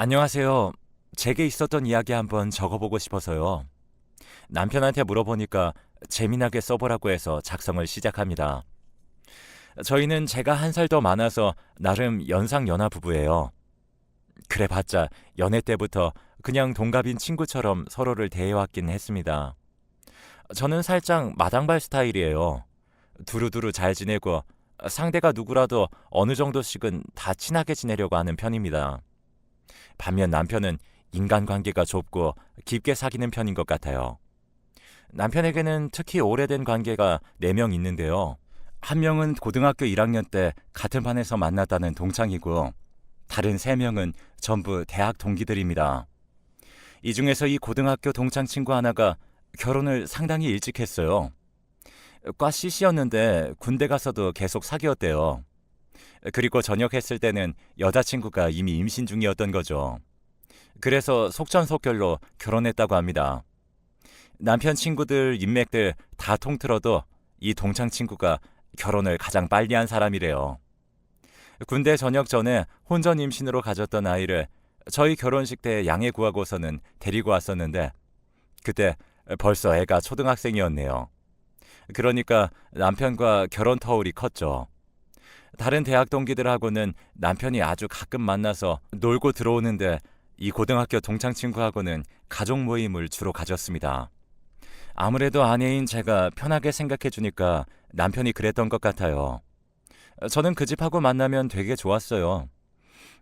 안녕하세요. 제게 있었던 이야기 한번 적어보고 싶어서요. 남편한테 물어보니까 재미나게 써보라고 해서 작성을 시작합니다. 저희는 제가 한 살 더 많아서 나름 연상연하 부부예요. 그래봤자 연애 때부터 그냥 동갑인 친구처럼 서로를 대해왔긴 했습니다. 저는 살짝 마당발 스타일이에요. 두루두루 잘 지내고 상대가 누구라도 어느 정도씩은 다 친하게 지내려고 하는 편입니다. 반면 남편은 인간관계가 좁고 깊게 사귀는 편인 것 같아요. 남편에게는 특히 오래된 관계가 4명 있는데요. 한 명은 고등학교 1학년 때 같은 반에서 만났다는 동창이고, 다른 3명은 전부 대학 동기들입니다. 이 중에서 이 고등학교 동창 친구 하나가 결혼을 상당히 일찍 했어요. 과 CC였는데 군대 가서도 계속 사귀었대요. 그리고 전역했을 때는 여자친구가 이미 임신 중이었던 거죠. 그래서 속전속결로 결혼했다고 합니다. 남편 친구들, 인맥들 다 통틀어도 이 동창 친구가 결혼을 가장 빨리 한 사람이래요. 군대 전역 전에 혼전 임신으로 가졌던 아이를 저희 결혼식 때 양해 구하고서는 데리고 왔었는데, 그때 벌써 애가 초등학생이었네요. 그러니까 남편과 결혼 터울이 컸죠. 다른 대학 동기들하고는 남편이 아주 가끔 만나서 놀고 들어오는데, 이 고등학교 동창 친구하고는 가족 모임을 주로 가졌습니다. 아무래도 아내인 제가 편하게 생각해 주니까 남편이 그랬던 것 같아요. 저는 그 집하고 만나면 되게 좋았어요.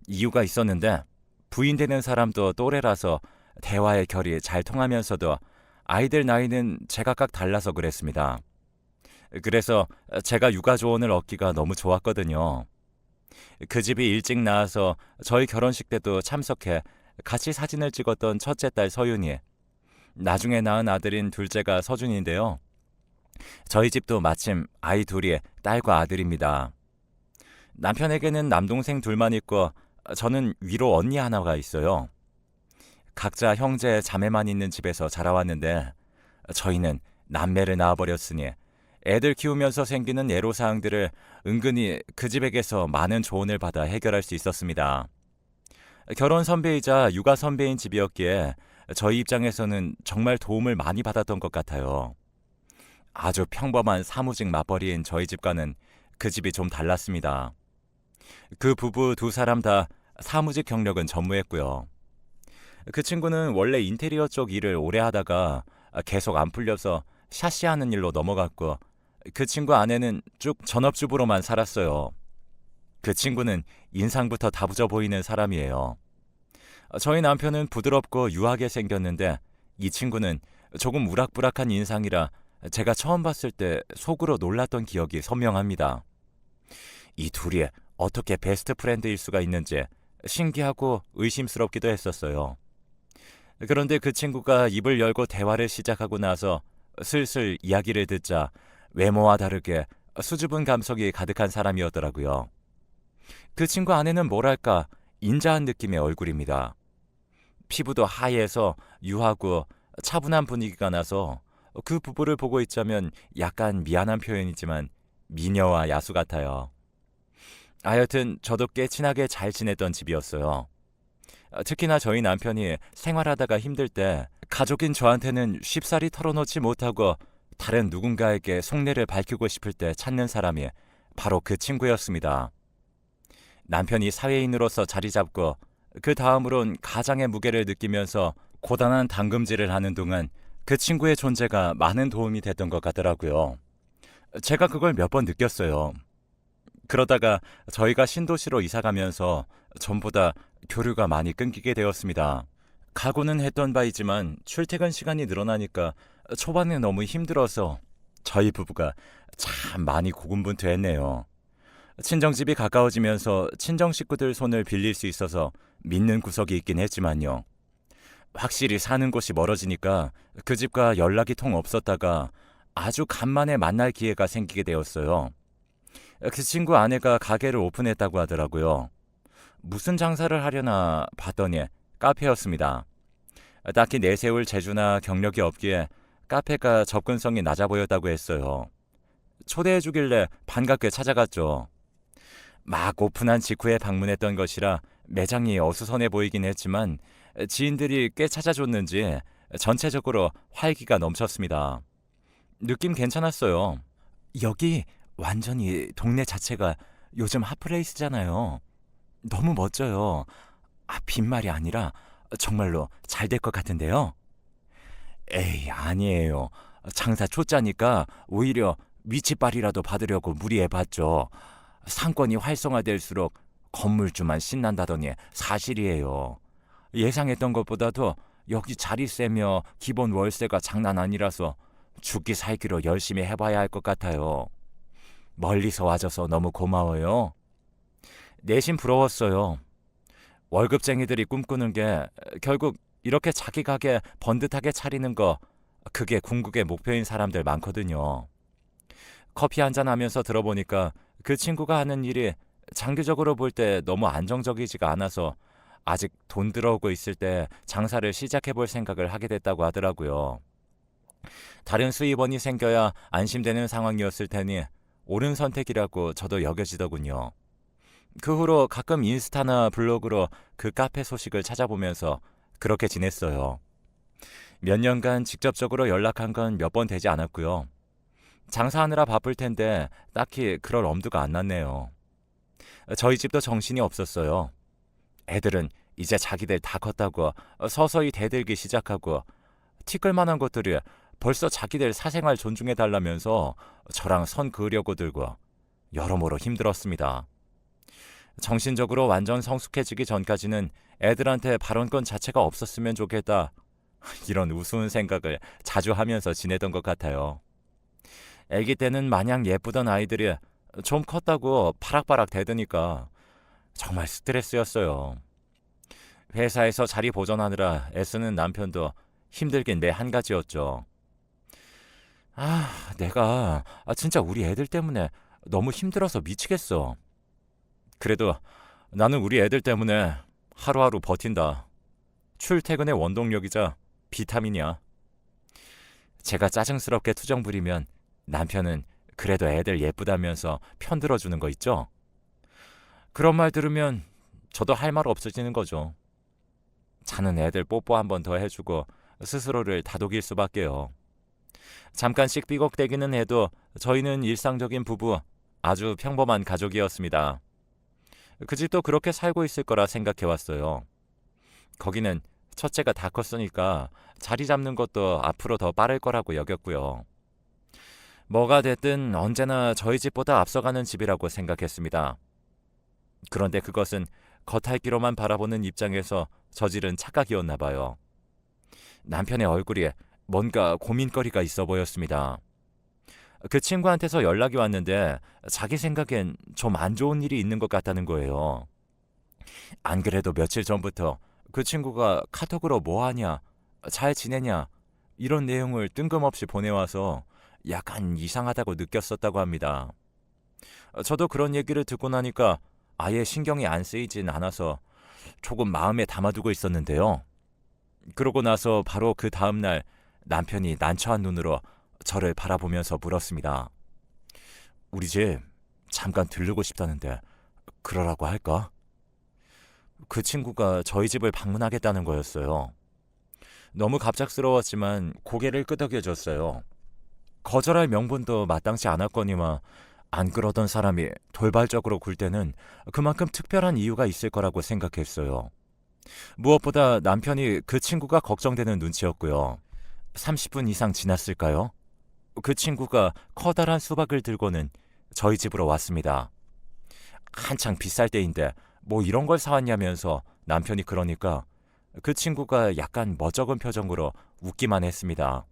이유가 있었는데, 부인 되는 사람도 또래라서 대화의 결이 잘 통하면서도 아이들 나이는 제각각 달라서 그랬습니다. 그래서 제가 육아 조언을 얻기가 너무 좋았거든요. 그 집이 일찍 나와서 저희 결혼식 때도 참석해 같이 사진을 찍었던 첫째 딸 서윤이, 나중에 낳은 아들인 둘째가 서준인데요. 저희 집도 마침 아이 둘이 딸과 아들입니다. 남편에게는 남동생 둘만 있고 저는 위로 언니 하나가 있어요. 각자 형제 자매만 있는 집에서 자라왔는데, 저희는 남매를 낳아버렸으니 애들 키우면서 생기는 애로사항들을 은근히 그 집에게서 많은 조언을 받아 해결할 수 있었습니다. 결혼 선배이자 육아 선배인 집이었기에 저희 입장에서는 정말 도움을 많이 받았던 것 같아요. 아주 평범한 사무직 맞벌이인 저희 집과는 그 집이 좀 달랐습니다. 그 부부 두 사람 다 사무직 경력은 전무했고요. 그 친구는 원래 인테리어 쪽 일을 오래 하다가 계속 안 풀려서 샤시하는 일로 넘어갔고, 그 친구 아내는 쭉 전업주부로만 살았어요. 그 친구는 인상부터 다부져 보이는 사람이에요. 저희 남편은 부드럽고 유하게 생겼는데, 이 친구는 조금 우락부락한 인상이라 제가 처음 봤을 때 속으로 놀랐던 기억이 선명합니다. 이 둘이 어떻게 베스트 프렌드일 수가 있는지 신기하고 의심스럽기도 했었어요. 그런데 그 친구가 입을 열고 대화를 시작하고 나서 슬슬 이야기를 듣자 외모와 다르게 수줍은 감성이 가득한 사람이었더라고요. 그 친구 아내는 뭐랄까 인자한 느낌의 얼굴입니다. 피부도 하얘서 유하고 차분한 분위기가 나서 그 부부를 보고 있자면 약간 미안한 표현이지만 미녀와 야수 같아요. 하여튼 저도 꽤 친하게 잘 지냈던 집이었어요. 특히나 저희 남편이 생활하다가 힘들 때 가족인 저한테는 쉽사리 털어놓지 못하고 다른 누군가에게 속내를 밝히고 싶을 때 찾는 사람이 바로 그 친구였습니다. 남편이 사회인으로서 자리 잡고 그 다음으론 가장의 무게를 느끼면서 고단한 당금질을 하는 동안 그 친구의 존재가 많은 도움이 됐던 것 같더라고요. 제가 그걸 몇 번 느꼈어요. 그러다가 저희가 신도시로 이사 가면서 전부 다 교류가 많이 끊기게 되었습니다. 각오는 했던 바이지만 출퇴근 시간이 늘어나니까 초반에 너무 힘들어서 저희 부부가 참 많이 고군분투했네요. 친정집이 가까워지면서 친정 식구들 손을 빌릴 수 있어서 믿는 구석이 있긴 했지만요. 확실히 사는 곳이 멀어지니까 그 집과 연락이 통 없었다가 아주 간만에 만날 기회가 생기게 되었어요. 그 친구 아내가 가게를 오픈했다고 하더라고요. 무슨 장사를 하려나 봤더니 카페였습니다. 딱히 내세울 재주나 경력이 없기에 카페가 접근성이 낮아 보였다고 했어요. 초대해 주길래 반갑게 찾아갔죠. 막 오픈한 직후에 방문했던 것이라 매장이 어수선해 보이긴 했지만 지인들이 꽤 찾아줬는지 전체적으로 활기가 넘쳤습니다. 느낌 괜찮았어요. 여기 완전히 동네 자체가 요즘 핫플레이스잖아요. 너무 멋져요. 빈말이 아니라 정말로 잘 될 것 같은데요. 에이, 아니에요. 장사 초짜니까 오히려 위치빨이라도 받으려고 무리해봤죠. 상권이 활성화될수록 건물주만 신난다더니 사실이에요. 예상했던 것보다도 여기 자리세며 기본 월세가 장난 아니라서 죽기 살기로 열심히 해봐야 할 것 같아요. 멀리서 와줘서 너무 고마워요. 내심 부러웠어요. 월급쟁이들이 꿈꾸는 게 결국 이렇게 자기 가게 번듯하게 차리는 거, 그게 궁극의 목표인 사람들 많거든요. 커피 한잔 하면서 들어보니까 그 친구가 하는 일이 장기적으로 볼 때 너무 안정적이지가 않아서 아직 돈 들어오고 있을 때 장사를 시작해 볼 생각을 하게 됐다고 하더라고요. 다른 수입원이 생겨야 안심되는 상황이었을 테니 옳은 선택이라고 저도 여겨지더군요. 그 후로 가끔 인스타나 블로그로 그 카페 소식을 찾아보면서 그렇게 지냈어요. 몇 년간 직접적으로 연락한 건 몇 번 되지 않았고요. 장사하느라 바쁠 텐데 딱히 그럴 엄두가 안 났네요. 저희 집도 정신이 없었어요. 애들은 이제 자기들 다 컸다고 서서히 대들기 시작하고 티끌만한 것들이 벌써 자기들 사생활 존중해달라면서 저랑 선 그으려고 들고 여러모로 힘들었습니다. 정신적으로 완전 성숙해지기 전까지는 애들한테 발언권 자체가 없었으면 좋겠다. 이런 우스운 생각을 자주 하면서 지내던 것 같아요. 아기 때는 마냥 예쁘던 아이들이 좀 컸다고 파락파락 대드니까 정말 스트레스였어요. 회사에서 자리 보존하느라 애쓰는 남편도 힘들긴 매 한 가지였죠. 내가 진짜 우리 애들 때문에 너무 힘들어서 미치겠어. 그래도 나는 우리 애들 때문에 하루하루 버틴다. 출퇴근의 원동력이자 비타민이야. 제가 짜증스럽게 투정 부리면 남편은 그래도 애들 예쁘다면서 편들어주는 거 있죠? 그런 말 들으면 저도 할 말 없어지는 거죠. 자는 애들 뽀뽀 한 번 더 해주고 스스로를 다독일 수밖에요. 잠깐씩 삐걱대기는 해도 저희는 일상적인 부부, 아주 평범한 가족이었습니다. 그 집도 그렇게 살고 있을 거라 생각해왔어요. 거기는 첫째가 다 컸으니까 자리 잡는 것도 앞으로 더 빠를 거라고 여겼고요. 뭐가 됐든 언제나 저희 집보다 앞서가는 집이라고 생각했습니다. 그런데 그것은 겉핥기로만 바라보는 입장에서 저지른 착각이었나 봐요. 남편의 얼굴이 뭔가 고민거리가 있어 보였습니다. 그 친구한테서 연락이 왔는데 자기 생각엔 좀 안 좋은 일이 있는 것 같다는 거예요. 안 그래도 며칠 전부터 그 친구가 카톡으로 뭐 하냐, 잘 지내냐 이런 내용을 뜬금없이 보내와서 약간 이상하다고 느꼈었다고 합니다. 저도 그런 얘기를 듣고 나니까 아예 신경이 안 쓰이진 않아서 조금 마음에 담아두고 있었는데요. 그러고 나서 바로 그 다음날 남편이 난처한 눈으로 저를 바라보면서 물었습니다. 우리 집 잠깐 들르고 싶다는데 그러라고 할까? 그 친구가 저희 집을 방문하겠다는 거였어요. 너무 갑작스러웠지만 고개를 끄덕여줬어요. 거절할 명분도 마땅치 않았거니와 안 그러던 사람이 돌발적으로 굴 때는 그만큼 특별한 이유가 있을 거라고 생각했어요. 무엇보다 남편이 그 친구가 걱정되는 눈치였고요. 30분 이상 지났을까요? 그 친구가 커다란 수박을 들고는 저희 집으로 왔습니다. 한창 비쌀 때인데 뭐 이런 걸 사왔냐면서 남편이 그러니까 그 친구가 약간 멋쩍은 표정으로 웃기만 했습니다.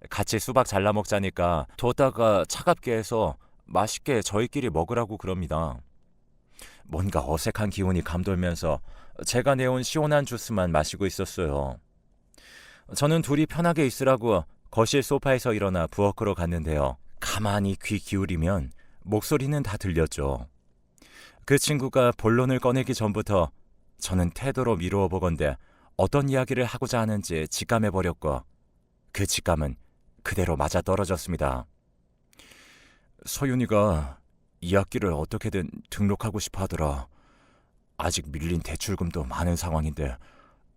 같이 수박 잘라 먹자니까 뒀다가 차갑게 해서 맛있게 저희끼리 먹으라고 그럽니다. 뭔가 어색한 기운이 감돌면서 제가 내온 시원한 주스만 마시고 있었어요. 저는 둘이 편하게 있으라고 거실 소파에서 일어나 부엌으로 갔는데요. 가만히 귀 기울이면 목소리는 다 들렸죠. 그 친구가 본론을 꺼내기 전부터 저는 태도로 미루어 보건대 어떤 이야기를 하고자 하는지 직감해버렸고 그 직감은 그대로 맞아떨어졌습니다. 서윤이가 이 학기를 어떻게든 등록하고 싶어 하더라. 아직 밀린 대출금도 많은 상황인데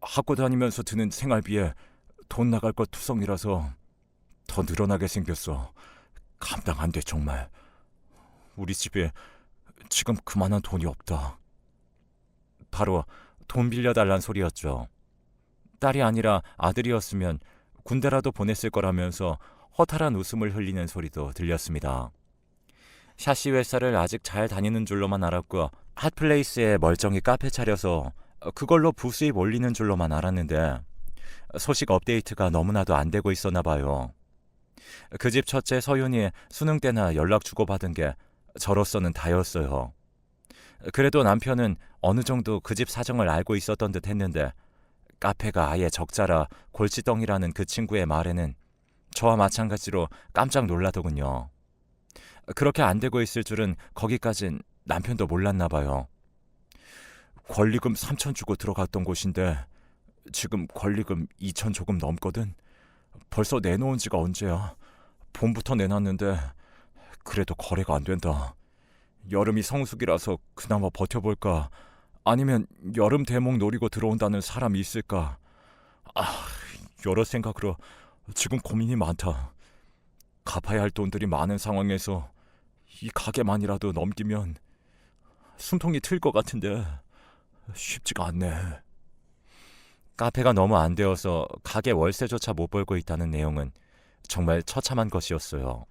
학교 다니면서 드는 생활비에 돈 나갈 것 투성이라서 더 늘어나게 생겼어. 감당 안 돼 정말. 우리 집에 지금 그만한 돈이 없다. 바로 돈 빌려달란 소리였죠. 딸이 아니라 아들이었으면 군대라도 보냈을 거라면서 허탈한 웃음을 흘리는 소리도 들렸습니다. 샤시 회사를 아직 잘 다니는 줄로만 알았고 핫플레이스에 멀쩡히 카페 차려서 그걸로 부수입 올리는 줄로만 알았는데 소식 업데이트가 너무나도 안 되고 있었나 봐요. 그 집 첫째 서윤이 수능 때나 연락 주고받은 게 저로서는 다였어요. 그래도 남편은 어느 정도 그 집 사정을 알고 있었던 듯 했는데 카페가 아예 적자라 골치덩이라는 그 친구의 말에는 저와 마찬가지로 깜짝 놀라더군요. 그렇게 안 되고 있을 줄은 거기까진 남편도 몰랐나 봐요. 권리금 3천 주고 들어갔던 곳인데 지금 권리금 2천 조금 넘거든. 벌써 내놓은 지가 언제야. 봄부터 내놨는데 그래도 거래가 안 된다. 여름이 성수기라서 그나마 버텨볼까. 아니면 여름 대목 노리고 들어온다는 사람이 있을까. 여러 생각으로 지금 고민이 많다. 갚아야 할 돈들이 많은 상황에서 이 가게만이라도 넘기면 숨통이 트일 것 같은데 쉽지가 않네. 카페가 너무 안 되어서 가게 월세조차 못 벌고 있다는 내용은 정말 처참한 것이었어요.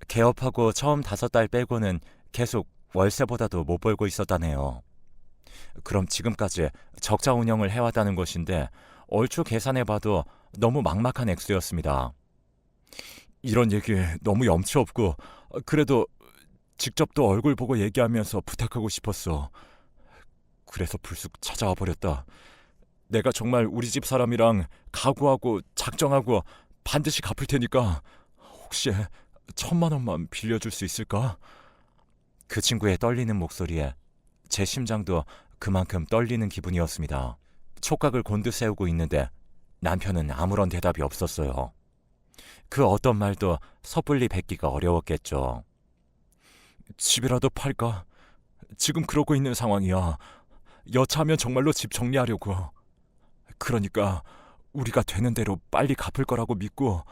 개업하고 처음 5달 빼고는 계속 월세보다도 못 벌고 있었다네요. 그럼 지금까지 적자 운영을 해왔다는 것인데 얼추 계산해봐도 너무 막막한 액수였습니다. 이런 얘기에 너무 염치 없고 그래도 직접 또 얼굴 보고 얘기하면서 부탁하고 싶었어. 그래서 불쑥 찾아와 버렸다. 내가 정말 우리 집 사람이랑 각오하고 작정하고 반드시 갚을 테니까 혹시 1,000만 원만 빌려줄 수 있을까? 그 친구의 떨리는 목소리에 제 심장도 그만큼 떨리는 기분이었습니다. 촉각을 곤두세우고 있는데 남편은 아무런 대답이 없었어요. 그 어떤 말도 섣불리 뱉기가 어려웠겠죠. 집이라도 팔까? 지금 그러고 있는 상황이야. 여차하면 정말로 집 정리하려고. 그러니까 우리가 되는 대로 빨리 갚을 거라고 믿고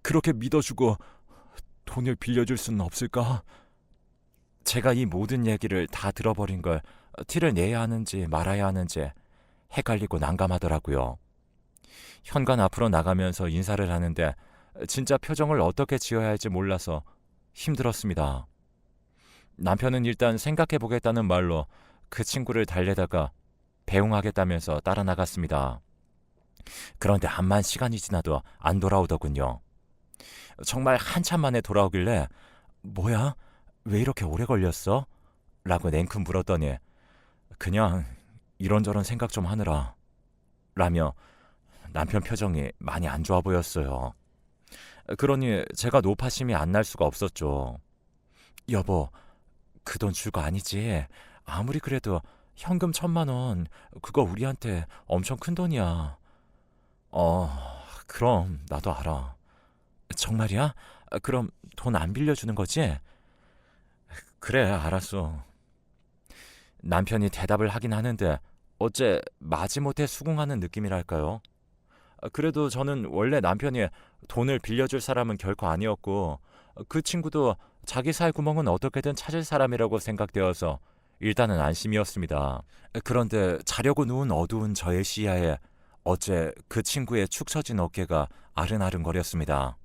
그렇게 믿어주고 돈을 빌려줄 수는 없을까? 제가 이 모든 얘기를 다 들어버린 걸 티를 내야 하는지 말아야 하는지 헷갈리고 난감하더라고요. 현관 앞으로 나가면서 인사를 하는데 진짜 표정을 어떻게 지어야 할지 몰라서 힘들었습니다. 남편은 일단 생각해보겠다는 말로 그 친구를 달래다가 배웅하겠다면서 따라 나갔습니다. 그런데 암만 시간이 지나도 안 돌아오더군요. 정말 한참 만에 돌아오길래 뭐야? 왜 이렇게 오래 걸렸어? 라고 냉큼 물었더니 그냥 이런저런 생각 좀 하느라 라며 남편 표정이 많이 안 좋아 보였어요. 그러니 제가 노파심이 안 날 수가 없었죠. 여보, 그 돈 줄 거 아니지? 아무리 그래도 현금 1,000만 원 그거 우리한테 엄청 큰 돈이야. 그럼 나도 알아. 정말이야? 그럼 돈 안 빌려주는 거지? 그래, 알았어. 남편이 대답을 하긴 하는데 어째 마지못해 수긍하는 느낌이랄까요? 그래도 저는 원래 남편이 돈을 빌려줄 사람은 결코 아니었고 그 친구도 자기 살 구멍은 어떻게든 찾을 사람이라고 생각되어서 일단은 안심이었습니다. 그런데 자려고 누운 어두운 저의 시야에 어째 그 친구의 축 처진 어깨가 아른아른거렸습니다.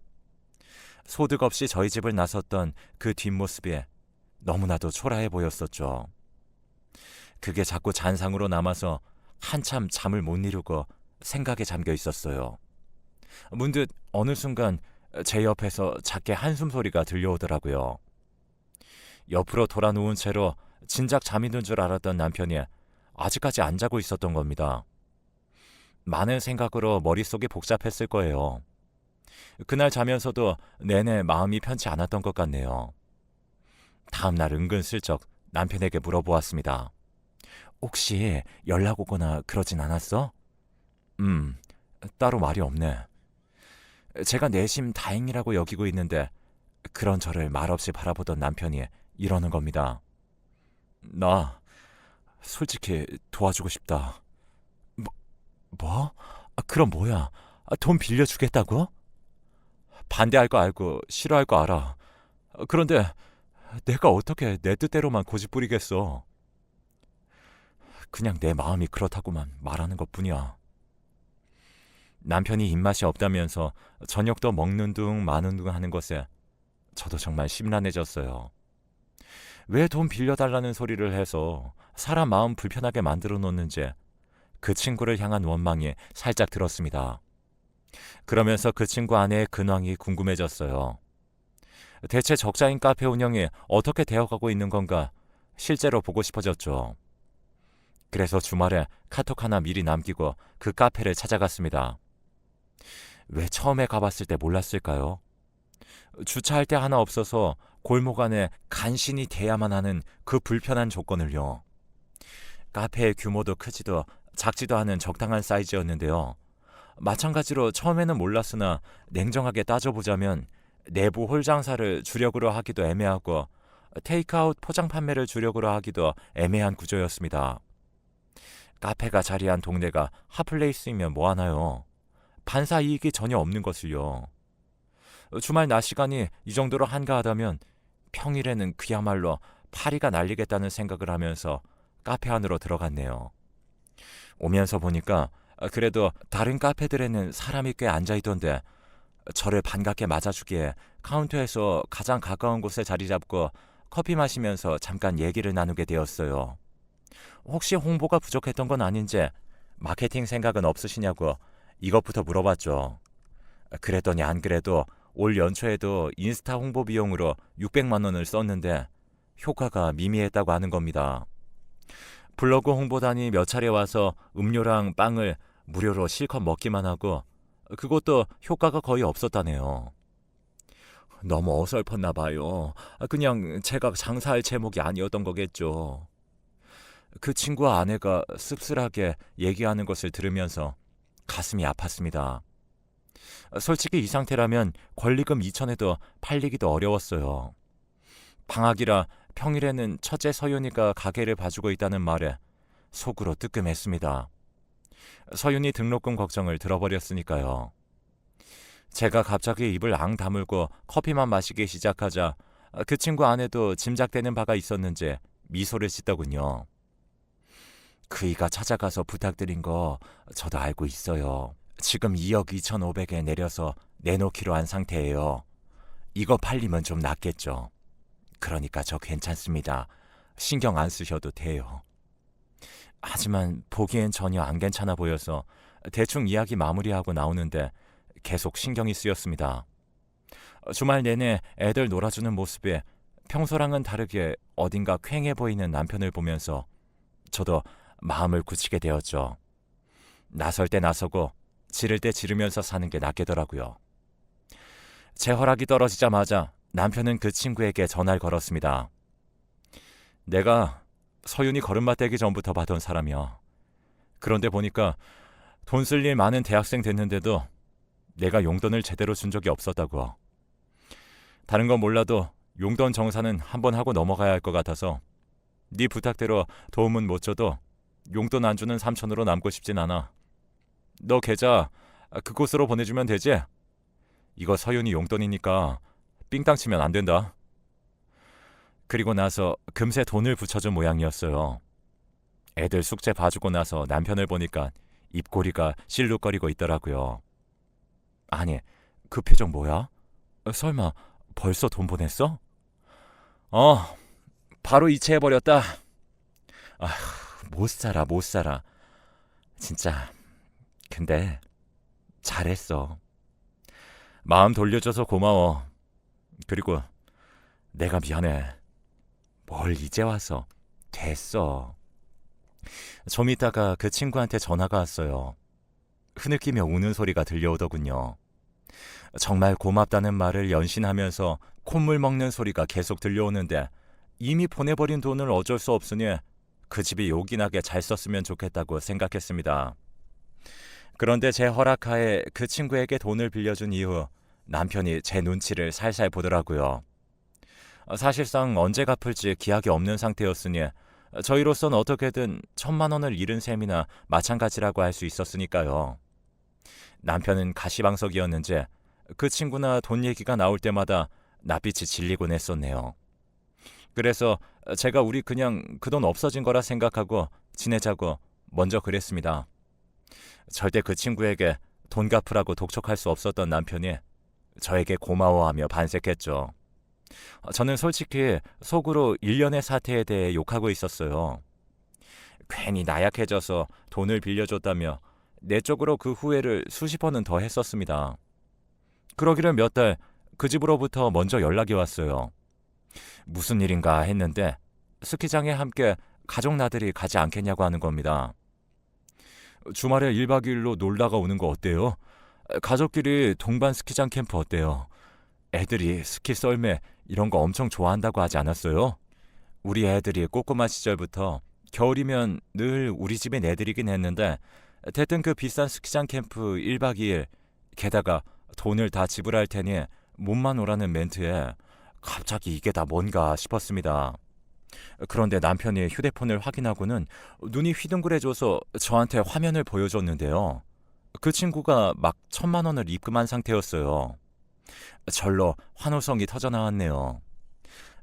소득 없이 저희 집을 나섰던 그 뒷모습이 너무나도 초라해 보였었죠. 그게 자꾸 잔상으로 남아서 한참 잠을 못 이루고 생각에 잠겨 있었어요. 문득 어느 순간 제 옆에서 작게 한숨 소리가 들려오더라고요. 옆으로 돌아 누운 채로 진작 잠이 든 줄 알았던 남편이 아직까지 안 자고 있었던 겁니다. 많은 생각으로 머릿속이 복잡했을 거예요. 그날 자면서도 내내 마음이 편치 않았던 것 같네요. 다음날 은근슬쩍 남편에게 물어보았습니다. 혹시 연락 오거나 그러진 않았어? 따로 말이 없네. 제가 내심 다행이라고 여기고 있는데 그런 저를 말없이 바라보던 남편이 이러는 겁니다. 나 솔직히 도와주고 싶다. 뭐? 뭐? 그럼 뭐야? 돈 빌려주겠다고? 반대할 거 알고 싫어할 거 알아. 그런데 내가 어떻게 내 뜻대로만 고집부리겠어. 그냥 내 마음이 그렇다고만 말하는 것뿐이야. 남편이 입맛이 없다면서 저녁도 먹는 둥 마는 둥 하는 것에 저도 정말 심란해졌어요. 왜 돈 빌려달라는 소리를 해서 사람 마음 불편하게 만들어 놓는지 그 친구를 향한 원망이 살짝 들었습니다. 그러면서 그 친구 아내의 근황이 궁금해졌어요. 대체 적자인 카페 운영이 어떻게 되어가고 있는 건가 실제로 보고 싶어졌죠. 그래서 주말에 카톡 하나 미리 남기고 그 카페를 찾아갔습니다. 왜 처음에 가봤을 때 몰랐을까요? 주차할 데 하나 없어서 골목 안에 간신히 대야만 하는 그 불편한 조건을요. 카페의 규모도 크지도 작지도 않은 적당한 사이즈였는데요. 마찬가지로 처음에는 몰랐으나 냉정하게 따져보자면 내부 홀 장사를 주력으로 하기도 애매하고 테이크아웃 포장 판매를 주력으로 하기도 애매한 구조였습니다. 카페가 자리한 동네가 핫플레이스이면 뭐하나요? 반사 이익이 전혀 없는 것을요. 주말 낮 시간이 이 정도로 한가하다면 평일에는 그야말로 파리가 날리겠다는 생각을 하면서 카페 안으로 들어갔네요. 오면서 보니까 그래도 다른 카페들에는 사람이 꽤 앉아있던데 저를 반갑게 맞아주기에 카운터에서 가장 가까운 곳에 자리 잡고 커피 마시면서 잠깐 얘기를 나누게 되었어요. 혹시 홍보가 부족했던 건 아닌지 마케팅 생각은 없으시냐고 이것부터 물어봤죠. 그랬더니 안 그래도 올 연초에도 인스타 홍보 비용으로 600만 원을 썼는데 효과가 미미했다고 하는 겁니다. 블로그 홍보단이 몇 차례 와서 음료랑 빵을 무료로 실컷 먹기만 하고 그것도 효과가 거의 없었다네요. 너무 어설펐나 봐요. 그냥 제가 장사할 제목이 아니었던 거겠죠. 그 친구와 아내가 씁쓸하게 얘기하는 것을 들으면서 가슴이 아팠습니다. 솔직히 이 상태라면 권리금 2천에도 팔리기도 어려웠어요. 방학이라 평일에는 첫째 서윤이가 가게를 봐주고 있다는 말에 속으로 뜨끔했습니다. 서윤이 등록금 걱정을 들어버렸으니까요. 제가 갑자기 입을 앙 다물고 커피만 마시기 시작하자 그 친구 아내도 짐작되는 바가 있었는지 미소를 짓더군요. 그이가 찾아가서 부탁드린 거 저도 알고 있어요. 지금 2억 2,500에 내려서 내놓기로 한 상태예요. 이거 팔리면 좀 낫겠죠. 그러니까 저 괜찮습니다. 신경 안 쓰셔도 돼요. 하지만 보기엔 전혀 안 괜찮아 보여서 대충 이야기 마무리하고 나오는데 계속 신경이 쓰였습니다. 주말 내내 애들 놀아주는 모습에 평소랑은 다르게 어딘가 퀭해 보이는 남편을 보면서 저도 마음을 굳히게 되었죠. 나설 때 나서고 지를 때 지르면서 사는 게 낫겠더라고요. 제 허락이 떨어지자마자 남편은 그 친구에게 전화를 걸었습니다. 내가 서윤이 걸음마 떼기 전부터 봐던 사람이야. 그런데 보니까 돈 쓸 일 많은 대학생 됐는데도 내가 용돈을 제대로 준 적이 없었다고. 다른 건 몰라도 용돈 정산은 한번 하고 넘어가야 할 것 같아서 네 부탁대로 도움은 못 줘도 용돈 안 주는 삼촌으로 남고 싶진 않아. 너 계좌 그곳으로 보내주면 되지? 이거 서윤이 용돈이니까 삥땅 치면 안 된다. 그리고 나서 금세 돈을 붙여준 모양이었어요. 애들 숙제 봐주고 나서 남편을 보니까 입꼬리가 실룩거리고 있더라고요. 아니, 그 표정 뭐야? 설마 벌써 돈 보냈어? 바로 이체해버렸다. 못 살아, 못 살아. 진짜. 근데 잘했어. 마음 돌려줘서 고마워. 그리고 내가 미안해. 뭘 이제 와서. 됐어. 좀 있다가 그 친구한테 전화가 왔어요. 흐느끼며 우는 소리가 들려오더군요. 정말 고맙다는 말을 연신하면서 콧물 먹는 소리가 계속 들려오는데 이미 보내버린 돈을 어쩔 수 없으니 그 집이 요긴하게 잘 썼으면 좋겠다고 생각했습니다. 그런데 제 허락하에 그 친구에게 돈을 빌려준 이후 남편이 제 눈치를 살살 보더라고요. 사실상 언제 갚을지 기약이 없는 상태였으니 저희로선 어떻게든 1,000만 원을 잃은 셈이나 마찬가지라고 할 수 있었으니까요. 남편은 가시방석이었는지 그 친구나 돈 얘기가 나올 때마다 낯빛이 질리곤 했었네요. 그래서 제가 우리 그냥 그 돈 없어진 거라 생각하고 지내자고 먼저 그랬습니다. 절대 그 친구에게 돈 갚으라고 독촉할 수 없었던 남편이 저에게 고마워하며 반색했죠. 저는 솔직히 속으로 일련의 사태에 대해 욕하고 있었어요. 괜히 나약해져서 돈을 빌려줬다며 내적으로 그 후회를 수십 번은 더 했었습니다. 그러기를 몇 달 그 집으로부터 먼저 연락이 왔어요. 무슨 일인가 했는데 스키장에 함께 가족 나들이 가지 않겠냐고 하는 겁니다. 주말에 1박 2일로 놀다가 오는 거 어때요? 가족끼리 동반 스키장 캠프 어때요? 애들이 스키 썰매 이런 거 엄청 좋아한다고 하지 않았어요? 우리 애들이 꼬꼬마 시절부터 겨울이면 늘 우리 집에 내드리긴 했는데 대뜸 그 비싼 스키장 캠프 1박 2일 게다가 돈을 다 지불할 테니 몸만 오라는 멘트에 갑자기 이게 다 뭔가 싶었습니다. 그런데 남편이 휴대폰을 확인하고는 눈이 휘둥그레져서 저한테 화면을 보여줬는데요. 그 친구가 막 1,000만 원을 입금한 상태였어요. 절로 환호성이 터져나왔네요.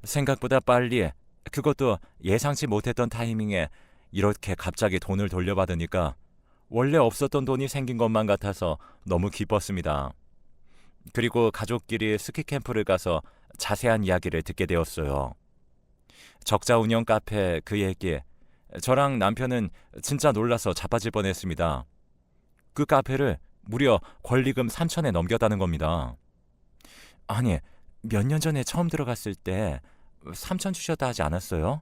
생각보다 빨리, 그것도 예상치 못했던 타이밍에 이렇게 갑자기 돈을 돌려받으니까 원래 없었던 돈이 생긴 것만 같아서 너무 기뻤습니다. 그리고 가족끼리 스키 캠프를 가서 자세한 이야기를 듣게 되었어요. 적자 운영 카페 그 얘기, 저랑 남편은 진짜 놀라서 자빠질 뻔했습니다. 그 카페를 무려 권리금 3천에 넘겼다는 겁니다. 아니, 몇 년 전에 처음 들어갔을 때 3천 주셨다 하지 않았어요?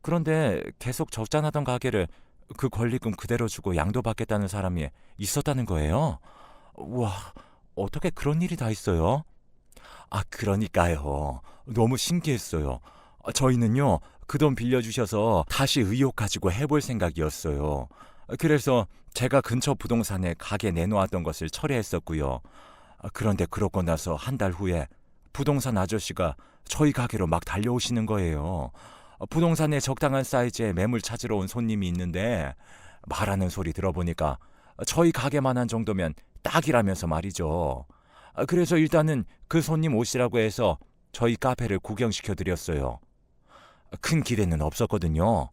그런데 계속 적자나던 가게를 그 권리금 그대로 주고 양도받겠다는 사람이 있었다는 거예요? 와, 어떻게 그런 일이 다 있어요? 그러니까요. 너무 신기했어요. 저희는요, 그 돈 빌려주셔서 다시 의욕 가지고 해볼 생각이었어요. 그래서 제가 근처 부동산에 가게 내놓았던 것을 철회했었고요. 그런데 그러고 나서 한 달 후에 부동산 아저씨가 저희 가게로 막 달려오시는 거예요. 부동산에 적당한 사이즈의 매물 찾으러 온 손님이 있는데 말하는 소리 들어보니까 저희 가게만 한 정도면 딱이라면서 말이죠. 그래서 일단은 그 손님 오시라고 해서 저희 카페를 구경시켜드렸어요. 큰 기대는 없었거든요.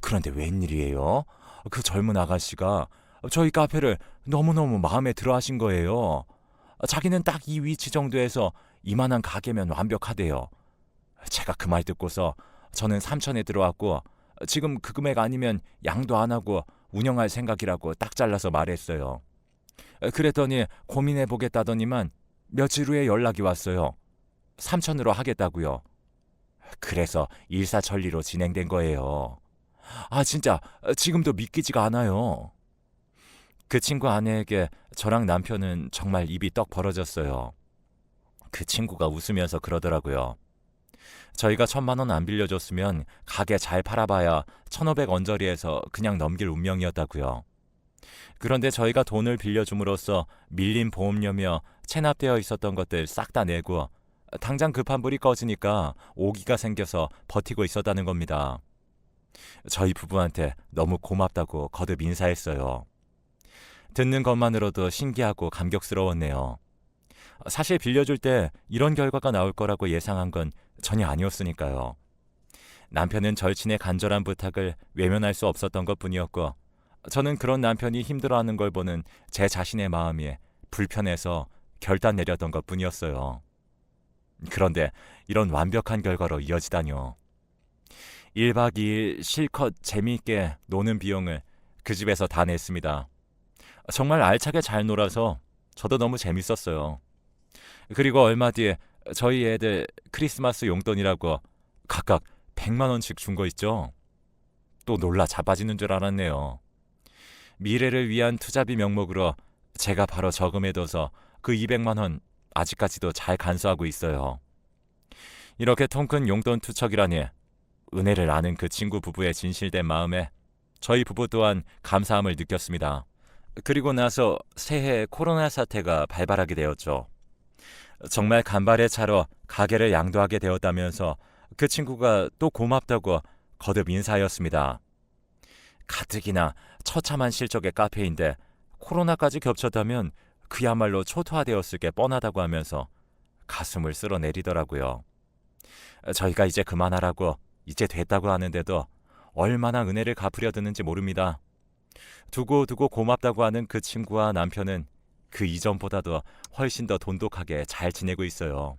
그런데 웬일이에요? 그 젊은 아가씨가 저희 카페를 너무너무 마음에 들어 하신 거예요. 자기는 딱 이 위치 정도에서 이만한 가게면 완벽하대요. 제가 그 말 듣고서 저는 3천에 들어왔고 지금 그 금액 아니면 양도 안 하고 운영할 생각이라고 딱 잘라서 말했어요. 그랬더니 고민해보겠다더니만 며칠 후에 연락이 왔어요. 3천으로 하겠다고요. 그래서 일사천리로 진행된 거예요. 진짜 지금도 믿기지가 않아요. 그 친구 아내에게 저랑 남편은 정말 입이 떡 벌어졌어요. 그 친구가 웃으면서 그러더라고요. 저희가 1,000만 원 안 빌려줬으면 가게 잘 팔아봐야 1,500 언저리에서 그냥 넘길 운명이었다고요. 그런데 저희가 돈을 빌려줌으로써 밀린 보험료며 체납되어 있었던 것들 싹 다 내고 당장 급한 불이 꺼지니까 오기가 생겨서 버티고 있었다는 겁니다. 저희 부부한테 너무 고맙다고 거듭 인사했어요. 듣는 것만으로도 신기하고 감격스러웠네요. 사실 빌려줄 때 이런 결과가 나올 거라고 예상한 건 전혀 아니었으니까요. 남편은 절친의 간절한 부탁을 외면할 수 없었던 것뿐이었고 저는 그런 남편이 힘들어하는 걸 보는 제 자신의 마음이 불편해서 결단 내렸던 것뿐이었어요. 그런데 이런 완벽한 결과로 이어지다뇨. 1박 2일 실컷 재미있게 노는 비용을 그 집에서 다 냈습니다. 정말 알차게 잘 놀아서 저도 너무 재밌었어요. 그리고 얼마 뒤에 저희 애들 크리스마스 용돈이라고 각각 100만 원씩 준 거 있죠? 또 놀라 자빠지는 줄 알았네요. 미래를 위한 투자비 명목으로 제가 바로 저금해둬서 그 200만 원 아직까지도 잘 간수하고 있어요. 이렇게 통큰 용돈 투척이라니 은혜를 아는 그 친구 부부의 진실된 마음에 저희 부부 또한 감사함을 느꼈습니다. 그리고 나서 새해 코로나 사태가 발발하게 되었죠. 정말 간발의 차로 가게를 양도하게 되었다면서 그 친구가 또 고맙다고 거듭 인사하였습니다. 가뜩이나 처참한 실적의 카페인데 코로나까지 겹쳤다면 그야말로 초토화되었을 게 뻔하다고 하면서 가슴을 쓸어내리더라고요. 저희가 이제 그만하라고, 이제 됐다고 하는데도 얼마나 은혜를 갚으려 드는지 모릅니다. 두고두고 고맙다고 하는 그 친구와 남편은 그 이전보다도 훨씬 더 돈독하게 잘 지내고 있어요.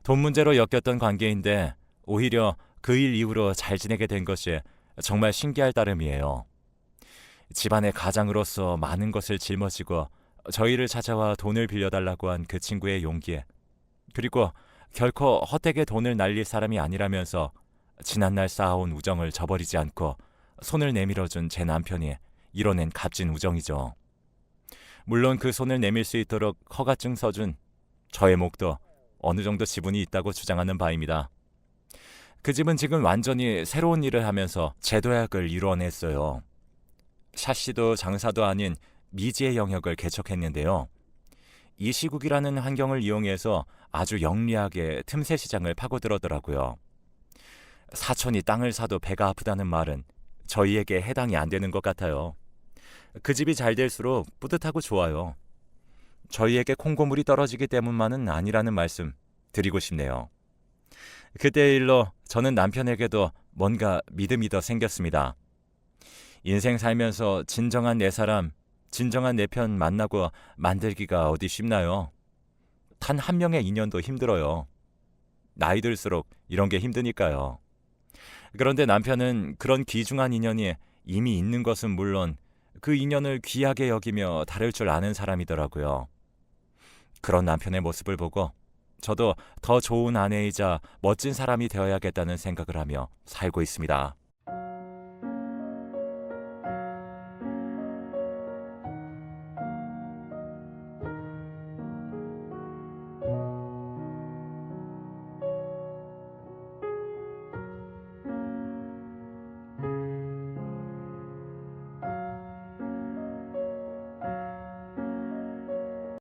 돈 문제로 엮였던 관계인데 오히려 그 일 이후로 잘 지내게 된 것이 정말 신기할 따름이에요. 집안의 가장으로서 많은 것을 짊어지고 저희를 찾아와 돈을 빌려달라고 한 그 친구의 용기에, 그리고 결코 헛되게 돈을 날릴 사람이 아니라면서 지난날 쌓아온 우정을 저버리지 않고 손을 내밀어준 제 남편이 이뤄낸 값진 우정이죠. 물론 그 손을 내밀 수 있도록 허가증 써준 저의 목도 어느 정도 지분이 있다고 주장하는 바입니다. 그 집은 지금 완전히 새로운 일을 하면서 재도약을 이루어냈어요. 샤시도 장사도 아닌 미지의 영역을 개척했는데요. 이 시국이라는 환경을 이용해서 아주 영리하게 틈새 시장을 파고들었더라고요. 사촌이 땅을 사도 배가 아프다는 말은 저희에게 해당이 안 되는 것 같아요. 그 집이 잘 될수록 뿌듯하고 좋아요. 저희에게 콩고물이 떨어지기 때문만은 아니라는 말씀 드리고 싶네요. 그때의 일로 저는 남편에게도 뭔가 믿음이 더 생겼습니다. 인생 살면서 진정한 내 사람, 진정한 내 편 만나고 만들기가 어디 쉽나요? 단 한 명의 인연도 힘들어요. 나이 들수록 이런 게 힘드니까요. 그런데 남편은 그런 귀중한 인연이 이미 있는 것은 물론 그 인연을 귀하게 여기며 다룰 줄 아는 사람이더라고요. 그런 남편의 모습을 보고 저도 더 좋은 아내이자 멋진 사람이 되어야겠다는 생각을 하며 살고 있습니다.